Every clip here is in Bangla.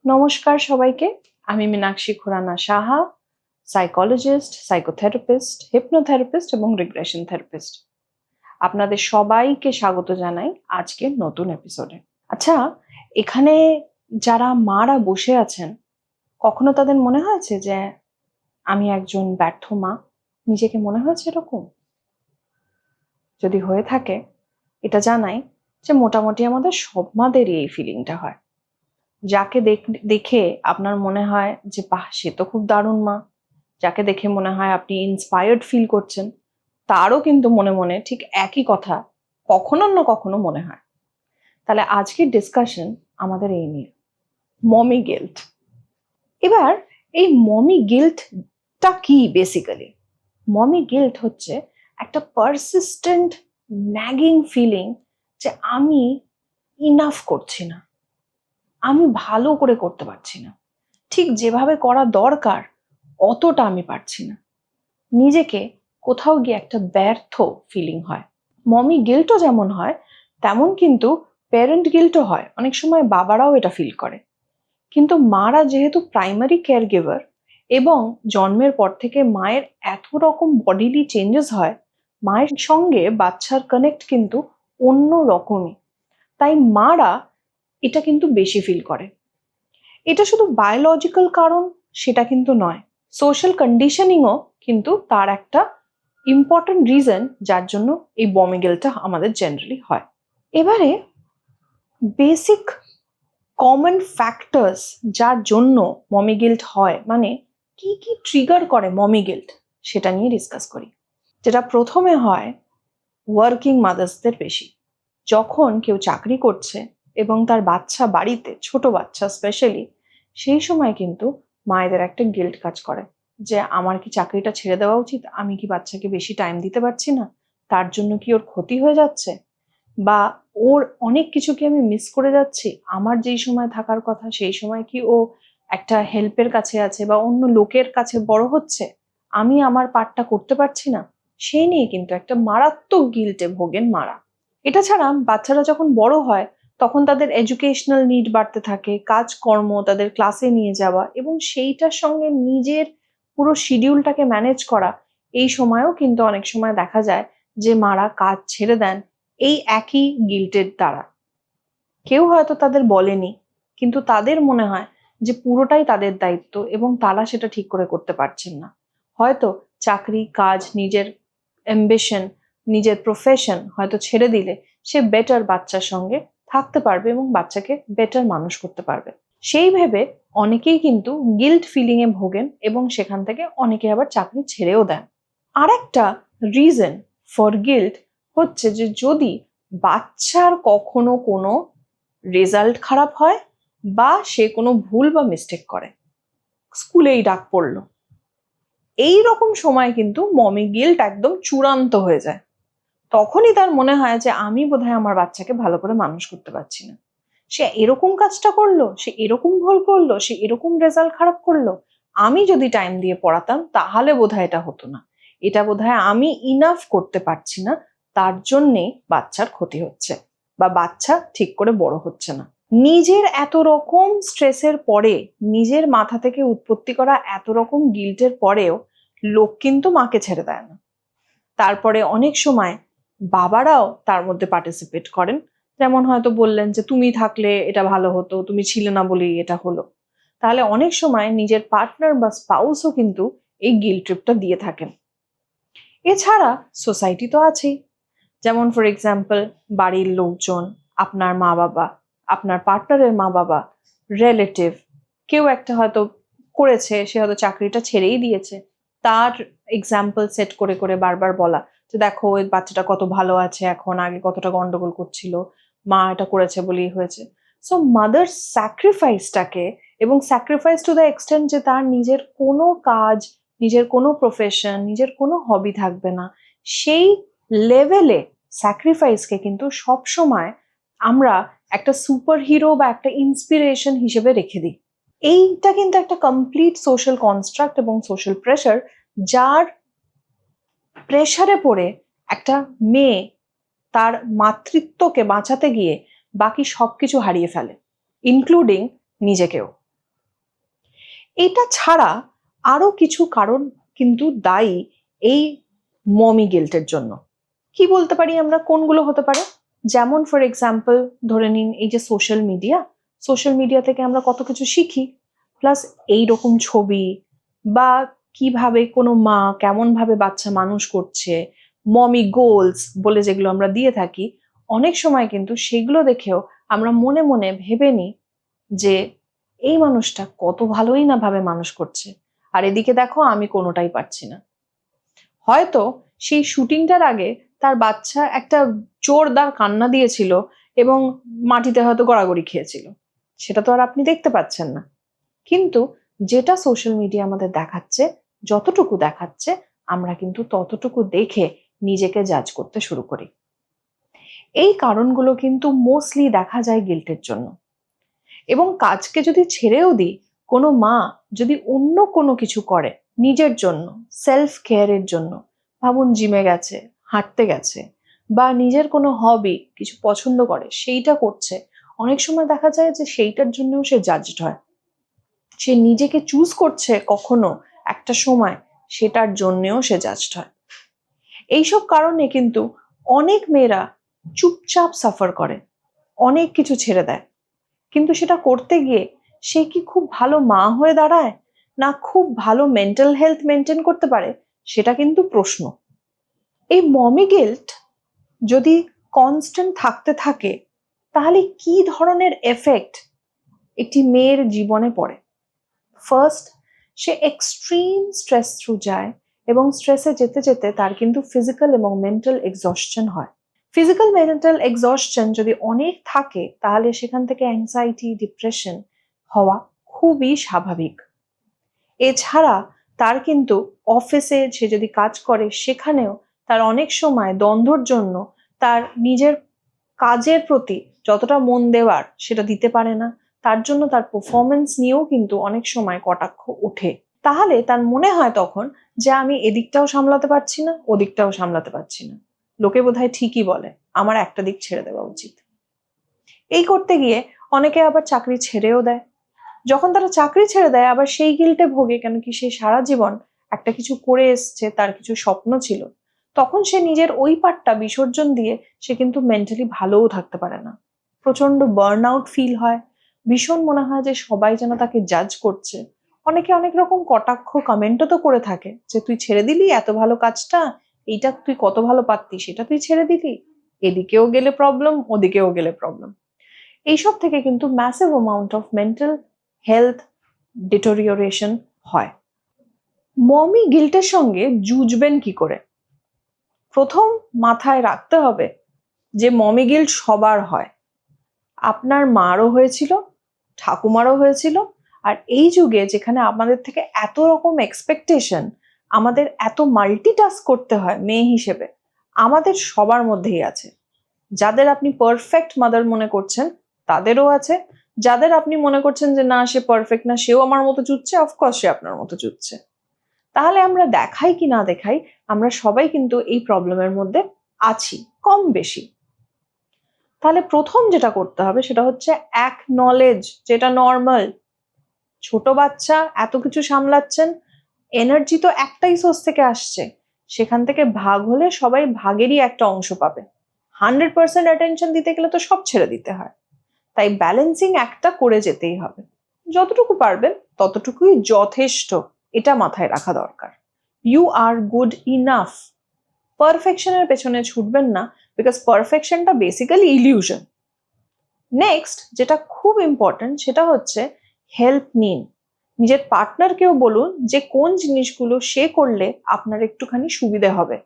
নমস্কার সবাইকে। আমি Meenakshi Khurana Saha, psychologist, psychotherapist, hypnotherapist এবং রিগ্রেশন থেরাপিস্ট। আপনাদের সবাইকে স্বাগত জানাই আজকের নতুন এপিসোডে। আচ্ছা, এখানে যারা মারা বসে আছেন, কখনো তাদের মনে হয়েছে যে আমি একজন ব্যর্থ মা? নিজেকে মনে হয়েছে এরকম? যদি হয়ে থাকে, এটা জানাই যে মোটামুটি আমাদের সব মাদেরই এই ফিলিংটা হয়। যাকে দেখে আপনার মনে হয় যে বাহ, সে তো খুব দারুণ মা, যাকে দেখে মনে হয় আপনি ইন্সপায়ার্ড ফিল করছেন, তারও কিন্তু মনে মনে ঠিক একই কথা কখনো না কখনো মনে হয়। তাহলে আজকের ডিসকাশন আমাদের এই নিয়ে, মমি গিল্ট। এবার এই মমি গিল্টটা কি? বেসিক্যালি মমি গিল্ট হচ্ছে একটা পারসিস্টেন্ট ন্যাগিং ফিলিং যে আমি ইনাফ করছি না, আমি ভালো করে করতে পারছি না, ঠিক যেভাবে করা দরকার অতটা আমি পারছি না। নিজেকে কোথাও গিয়ে একটা ব্যর্থ ফিলিং হয়। মমি গিল্টও যেমন হয়, তেমন কিন্তু প্যারেন্ট গিল্টও হয়। অনেক সময় বাবারাও এটা ফিল করে। কিন্তু মারা যেহেতু প্রাইমারি কেয়ার গিভার এবং জন্মের পর থেকে মায়ের এত রকম বডিলি চেঞ্জেস হয়, মায়ের সঙ্গে বাচ্চার কানেক্ট কিন্তু অন্য রকমই। তাই মারা এটা কিন্তু বেশি ফিল করে। এটা শুধু বায়োলজিক্যাল কারণ সেটা কিন্তু নয়, সোশ্যাল কন্ডিশনিংও কিন্তু তার একটা ইম্পর্টেন্ট রিজন যার জন্য এই মমি গিল্টটা আমাদের জেনারেলি হয়। এবারে বেসিক কমন ফ্যাক্টরস যার জন্য মমি গিল্ট হয়, মানে কি কি ট্রিগার করে মমি গিল্ট, সেটা নিয়ে ডিসকাস করি। যেটা প্রথমে হয় ওয়ার্কিং মাদার্সদের বেশি। যখন কেউ চাকরি করছে এবং তার বাচ্চা বাড়িতে, ছোট বাচ্চা স্পেশালি, সেই সময় কিন্তু মায়েদের একটা গিল্ট কাজ করে যে আমার কি চাকরিটা ছেড়ে দেওয়া উচিত, আমি কি বাচ্চাকে বেশি টাইম দিতে পারছি না, তার জন্য কি ওর ক্ষতি হয়ে যাচ্ছে, বা ওর অনেক কিছু কি আমি মিস করে যাচ্ছি, আমার যেই সময় থাকার কথা সেই সময় কি ও একটা হেল্পের কাছে আছে বা অন্য লোকের কাছে বড় হচ্ছে, আমি আমার পার্টটা করতে পারছি না। সেই নিয়ে কিন্তু একটা মারাত্মক গিল্টে ভোগেন মারা। এটা ছাড়া বাচ্চারা যখন বড় হয় তখন তাদের এডুকেশনাল নিড বাড়তে থাকে, কাজকর্ম, তাদের ক্লাসে নিয়ে যাওয়া এবং সেইটার সঙ্গে নিজের পুরো শিডিউলটাকে ম্যানেজ করা, এই সময়েও কিন্তু অনেক সময় দেখা যায় যে মারা কাজ ছেড়ে দেন এই একই গিল্টের দ্বারা। কেউ হয়তো তাদের বলেনি, কিন্তু তাদের মনে হয় যে পুরোটাই তাদের দায়িত্ব এবং তারা সেটা ঠিক করে করতে পারছেন না। হয়তো চাকরি, কাজ, নিজের অ্যাম্বিশন, নিজের প্রফেশন হয়তো ছেড়ে দিলে সে বেটার বাচ্চার সঙ্গে থাকতে পারবে এবং বাচ্চাকে বেটার মানুষ করতে পারবে। সেই ভেবে অনেকেই কিন্তু গিল্ট ফিলিং এ ভোগেন এবং সেখান থেকে অনেকে আবার চাকরি ছেড়েও দেন। আরেকটা রিজন ফর গিল্ট হচ্ছে যে যদি বাচ্চার কখনো কোনো রেজাল্ট খারাপ হয় বা সে কোনো ভুল বা মিস্টেক করে, স্কুলেই ডাক পড়লো, এই রকম সময় কিন্তু মমি গিল্ট একদম চূড়ান্ত হয়ে যায়। তখনই তার মনে হয় যে আমি বোধহয় আমার বাচ্চাকে ভালো করে মানুষ করতে পারছি না। সে এরকম কাজটা করলো, সে এরকম ভুল করলো, সে এরকম রেজাল্ট খারাপ করলো, আমি যদি টাইম দিয়ে পড়াতাম তাহলে বোধহয় এটা হতো না। এটা বোধহয় আমি ইনাফ করতে পারছি না, তার জন্যে বাচ্চার ক্ষতি হচ্ছে বা বাচ্চা ঠিক করে বড় হচ্ছে না। নিজের এত রকম স্ট্রেসের পরে, নিজের মাথা থেকে উৎপত্তি করা এত রকম গিল্টের পরেও লোক কিন্তু মাকে ছেড়ে দেয় না। তারপরে অনেক সময় বাবারাও তার মধ্যে পার্টিসিপেট করেন। যেমন হয়তো বললেন যে তুমি থাকলে এটা ভালো হতো, তুমি ছিলে না বলেই এটা হলো। তাহলে অনেক সময় নিজের পার্টনার বা স্পাউসও কিন্তু এই গিল্ট ট্রিপটা দিয়ে থাকেন। এছাড়া সোসাইটি তো আছেই। যেমন ফর এক্সাম্পল বাড়ির লোকজন, আপনার মা বাবা, আপনার পার্টনারের মা বাবা, রিলেটিভ, কেউ একটা হয়তো করেছে, সে হয়তো চাকরিটা ছেড়েই দিয়েছে, তার এক্সাম্পল সেট করে করে বারবার বলা যে দেখো ওই বাচ্চাটা কত ভালো আছে এখন, আগে কতটা গন্ডগোল করছিল, মা এটা করেছে বলেই হয়েছে। সো মাদার স্যাক্রিফাইসটাকে, এবং স্যাক্রিফাইস টু দ্য এক্সটেন্ট যে তার নিজের কোনো কাজ, নিজের কোনো প্রফেশন, নিজের কোনো হবি থাকবে না, সেই লেভেলে স্যাক্রিফাইসকে কিন্তু সবসময় আমরা একটা সুপার হিরো বা একটা ইন্সপিরেশন হিসেবে রেখে দিই। এইটা কিন্তু একটা কমপ্লিট সোশ্যাল কনস্ট্রাক্ট এবং সোশ্যাল প্রেশার, যার প্রেশারে পড়ে একটা মেয়ে তার মাতৃত্বকে বাঁচাতে গিয়ে বাকি সবকিছু হারিয়ে ফেলে, ইনক্লুডিং নিজেকেও। এটা ছাড়া আরো কিছু কারণ কিন্তু দায়ী এই মমি গিল্টের জন্য। কি বলতে পারি আমরা, কোনগুলো হতে পারে? যেমন ফর এক্সাম্পল ধরে নিন এই যে সোশ্যাল মিডিয়া থেকে আমরা কত কিছু শিখি, প্লাস এইরকম ছবি বা কিভাবে কোনো মা কেমন ভাবে বাচ্চা মানুষ করছে, মমি গোলস বলে যেগুলো আমরা দিয়ে থাকি, অনেক সময় কিন্তু সেগুলো দেখেও আমরা মনে মনে ভেবে নিই যে এই মানুষটা কত ভালোই না ভাবে মানুষ করছে, আর এদিকে দেখো আমি কোনোটাই পারছি না। হয়তো সেই শুটিংটার আগে তার বাচ্চা একটা জোরদার কান্না দিয়েছিল এবং মাটিতে হয়তো গড়াগড়ি খেয়েছিল, সেটা তো আর আপনি দেখতে পাচ্ছেন না। কিন্তু যেটা সোশ্যাল মিডিয়া আমাদের দেখাচ্ছে, যতটুকু দেখাচ্ছে, আমরা কিন্তু ততটুকু দেখে নিজেকে জাজ করতে শুরু করি। এই কারণগুলো কিন্তু মোস্টলি দেখা যায় গিল্টের জন্য। এবং কাজকে যদি ছেড়েও দিই, কোনো মা যদি অন্য কোনো কিছু করে নিজের জন্য, সেলফ কেয়ারের জন্য, ভাবুন জিমে গেছে, হাঁটতে গেছে, বা নিজের কোনো হবি কিছু পছন্দ করে সেইটা করছে, অনেক সময় দেখা যায় যে সেইটার জন্যও সে জাজড হয়। সে নিজেকে চুজ করছে কখনো একটা সময়, সেটার জন্যেও সে জাজড হয়। এইসব কারণে কিন্তু অনেক মেয়েরা চুপচাপ সাফার করে, অনেক কিছু ছেড়ে দেয়, কিন্তু সেটা করতে গিয়ে সে কি খুব ভালো মা হয়ে দাঁড়ায়, না খুব ভালো মেন্টাল হেলথ মেনটেন করতে পারে, সেটা কিন্তু প্রশ্ন। এই মমি গিল্ট যদি কনস্ট্যান্ট থাকতে থাকে, তাহলে কি ধরনের এফেক্ট একটি মেয়ের জীবনে পড়ে? ফার্স্ট, সে এক্সট্রিম স্ট্রেস থ্রু যায়, এবং স্ট্রেসে যেতে যেতে তার কিন্তু ফিজিক্যাল এবং মেন্টাল এক্সস্টন হয়। ফিজিক্যাল মেন্টাল এক্সস্টন যদি অনেক থাকে, তাহলে সেখান থেকে অ্যাংজাইটি, ডিপ্রেশন হওয়া খুবই স্বাভাবিক। এছাড়া তার কিন্তু অফিসে সে যদি কাজ করে, সেখানেও তার অনেক সময় দ্বন্দ্বর জন্য তার নিজের কাজের প্রতি যতটা মন দেওয়ার সেটা দিতে পারে না, তার জন্য তার পারফরমেন্স নিয়েও কিন্তু অনেক সময় কটাক্ষ ওঠে। তাহলে তার মনে হয় তখন যে আমি এদিকটাও সামলাতে পারছি না, ওদিকটাও সামলাতে পারছি না, লোকে বোধহয় ঠিকই বলে, আমার একটা দিক ছেড়ে দেওয়া উচিত। এই করতে গিয়ে অনেকে আবার চাকরি ছেড়েও দেয়। যখন তারা চাকরি ছেড়ে দেয়, আবার সেই গিল্টে ভোগে, কেন কি সে সারা জীবন একটা কিছু করে এসছে, তার কিছু স্বপ্ন ছিল, তখন সে নিজের ওই পার্টটা বিসর্জন দিয়ে সে কিন্তু মেন্টালি ভালোও থাকতে পারে না, প্রচন্ড বার্ন আউট ফিল হয়, ভীষণ মনে হয় যে সবাই যেন তাকে জাজ করছে। অনেকে অনেক রকম কটাক্ষ কমেন্টও তো করে থাকে যে তুই ছেড়ে দিলি এত ভালো কাজটা, এইটা তুই কত ভালো পারতি সেটা তুই ছেড়ে দিলি, এদিকেও গেলে প্রবলেম, ওদিকেও গেলে প্রবলেম। এইসব থেকে কিন্তু massive amount of mental health deterioration হয়। মমি গিল্টের সঙ্গে জুঝবেন কি করে? প্রথম মাথায় রাখতে হবে যে মমি গিল্ট সবার হয়। আপনার মারও হয়েছিল, ঠাকুমারও হয়েছিল, আর এই যুগে যেখানে আমাদের থেকে এত রকম এক্সপেকটেশন, আমাদের এত মাল্টিটাস্ক করতে হয় মেয়ে হিসেবে, আমাদের সবার মধ্যেই আছে। যাদের আপনি পারফেক্ট মাদার মনে করছেন তাদেরও আছে, যাদের আপনি মনে করছেন যে না সে পারফেক্ট না, সেও আমার মতো চুচ্ছে, অফকোর্স সে আপনার মতো চুচ্ছে। তাহলে আমরা দেখাই কি না দেখাই, আমরা সবাই কিন্তু এই প্রবলেমের মধ্যে আছি কম বেশি। তাহলে প্রথম যেটা করতে হবে সেটা হচ্ছে অ্যাকনলেজ, যেটা নর্মাল। ছোট বাচ্চা এত কিছু সামলাচ্ছেন, এনার্জি তো একটাই সোর্স থেকে আসছে, সেখান থেকে ভাগ হলে সবাই ভাগেরই একটা অংশ পাবে। 100% অ্যাটেনশন দিতে গেলে তো সব ছেড়ে দিতে হয়, তাই ব্যালেন্সিং একটা করে যেতেই হবে। যতটুকু পারবেন ততটুকুই যথেষ্ট, এটা মাথায় রাখা দরকার। You are good enough. পারফেকশনের পেছনে ছুটবেন না, বিকজ পারফেকশনটা বেসিক্যালি ইলিউশন। নেক্সট যেটা খুব ইম্পর্টেন্ট সেটা হচ্ছে হেল্প নিন। নিজের পার্টনারকেও বলুন যে কোন জিনিসগুলো সে করলে আপনার একটুখানি সুবিধে হবে।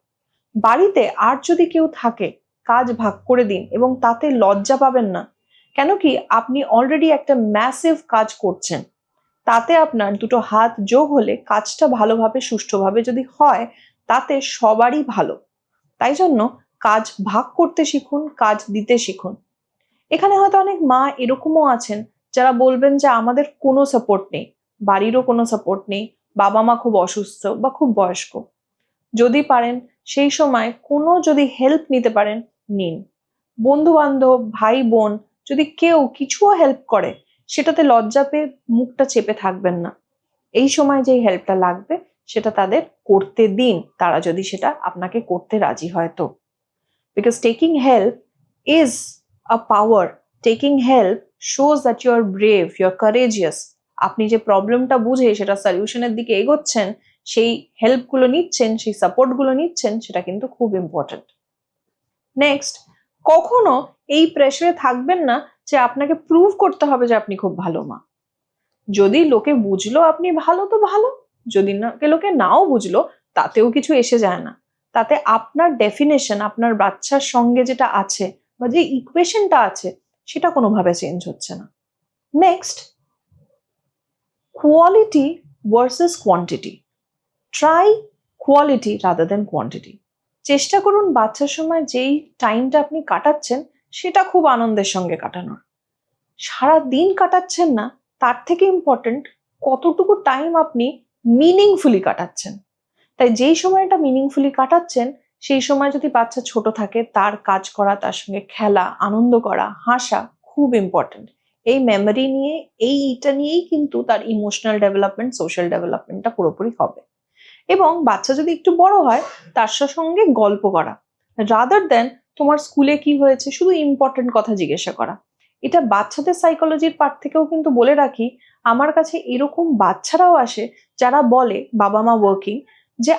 বাড়িতে আর যদি কেউ থাকে, কাজ ভাগ করে দিন, এবং তাতে লজ্জা পাবেন না। কেন কি আপনি অলরেডি একটা ম্যাসিভ কাজ করছেন, তাতে আপনার দুটো হাত যোগ হলে কাজটা ভালোভাবে সুষ্ঠুভাবে যদি হয়, তাতে সবারই ভালো। তাই জন্য কাজ ভাগ করতে শিখুন, কাজ দিতে শিখুন। এখানে হয়তো অনেক মা এরকমও আছেন যারা বলবেন যে আমাদের কোনো সাপোর্ট নেই, বাড়িরও কোনো সাপোর্ট নেই, বাবা মা খুব অসুস্থ বা খুব বয়স্ক। যদি পারেন সেই সময় কোনো যদি হেল্প নিতে পারেন নিন। বন্ধু বান্ধব, ভাই বোন যদি কেউ কিছুও হেল্প করে, সেটাতে লজ্জা পেয়ে মুখটা চেপে থাকবেন না। এই সময় যে হেল্পটা লাগবে সেটা তাদের করতে দিন, তারা যদি সেটা আপনাকে করতে রাজি হয় তো। Because taking help is a power, taking help shows that you are brave, you are courageous. আপনি যে প্রবলেমটা বুঝে সেটা সলিউশনের দিকে এগোচ্ছেন, সেই হেল্পগুলো নিচ্ছেন, সেই সাপোর্টগুলো নিচ্ছেন, সেটা কিন্তু খুব ইম্পর্টেন্ট। নেক্সট, কখনো এই প্রেসারে থাকবেন না যে আপনাকে প্রুভ করতে হবে যে আপনি খুব ভালো মা। যদি লোকে বুঝলো আপনি ভালো তো ভালো, যদি না লোকে নাও বুঝলো তাতেও কিছু এসে যায় না। তাতে আপনার ডেফিনেশন, আপনার বাচ্চার সঙ্গে যেটা আছে বা যে ইকুয়েশনটা আছে সেটা কোনোভাবে চেঞ্জ হচ্ছে না। Next, quality versus quantity. Try quality rather than quantity. চেষ্টা করুন বাচ্চার সময় যেই টাইমটা আপনি কাটাচ্ছেন সেটা খুব আনন্দের সঙ্গে কাটানোর। সারা দিন কাটাচ্ছেন না, তার থেকে ইম্পর্টেন্ট কতটুকু টাইম আপনি মিনিংফুলি কাটাচ্ছেন। তাই যেই সময়টা মিনিংফুলি কাটাচ্ছেন সেই সময় যদি বাচ্চা ছোট থাকে, তার কাজ করা, তার সঙ্গে খেলা, আনন্দ করা, হাসা খুব ইম্পর্টেন্ট। এই মেমোরি নিয়ে, এইটা নিয়েই কিন্তু তার ইমোশনাল ডেভেলপমেন্ট, সোশ্যাল ডেভেলপমেন্টটা পুরোপুরি হবে। এবং বাচ্চা যদি একটু বড় হয় তার সঙ্গে গল্প করা, রাদার দেন তোমার স্কুলে কি হয়েছে শুধু ইম্পর্টেন্ট কথা জিজ্ঞাসা করা। এটা বাচ্চাদের সাইকোলজির পার্ট থেকেও কিন্তু বলে রাখি, আমার কাছে এরকম বাচ্চারাও আসে যারা বলে, বাবা মা ওয়ার্কিং, যে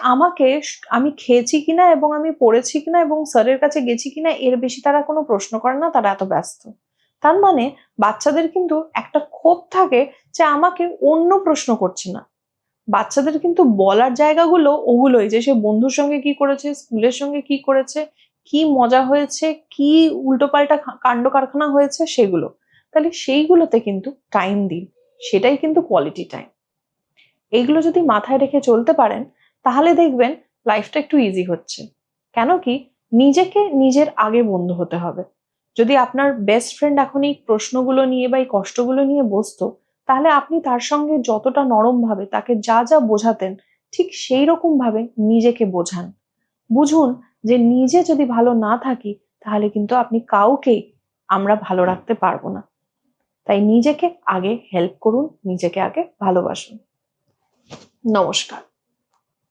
আমি খেয়েছি কিনা এবং আমি পড়েছি কিনা এবং স্যারের কাছে গেছি কিনা এর বেশি তারা কোনো প্রশ্ন করে না, তারা এত ব্যস্ত। তার মানে বাচ্চাদের কিন্তু একটা ক্ষোভ থাকে যে আমাকে অন্য প্রশ্ন করছে না। বাচ্চাদের কিন্তু বলার জায়গাগুলো ওগুলোই, যে সে বন্ধুর সঙ্গে কি করেছে, স্কুলের সঙ্গে কি করেছে, কি মজা হয়েছে, কি উল্টোপাল্টা কাণ্ড কারখানা হয়েছে, সেগুলো। তাহলে সেইগুলোতে কিন্তু টাইম দিন, সেটাই কিন্তু কোয়ালিটি টাইম। এইগুলো যদি মাথায় রেখে চলতে পারেন তাহলে দেখবেন লাইফটা একটু ইজি হচ্ছে। কেন কি, নিজেকে নিজের আগে বন্ধু হতে হবে। যদি আপনার বেস্ট ফ্রেন্ড এখন এই প্রশ্নগুলো নিয়ে বা এই কষ্টগুলো নিয়ে বসতো, তাহলে আপনি তার সঙ্গে যতটা নরম ভাবে তাকে যা যা বোঝাতেন ঠিক সেই রকম ভাবে নিজেকে বোঝান। বুঝুন যে নিজে যদি ভালো না থাকি তাহলে কিন্তু আপনি কাউকেই আমরা ভালো রাখতে পারবো না। তাই নিজেকে আগে হেল্প করুন, নিজেকে আগে ভালোবাসুন। নমস্কার।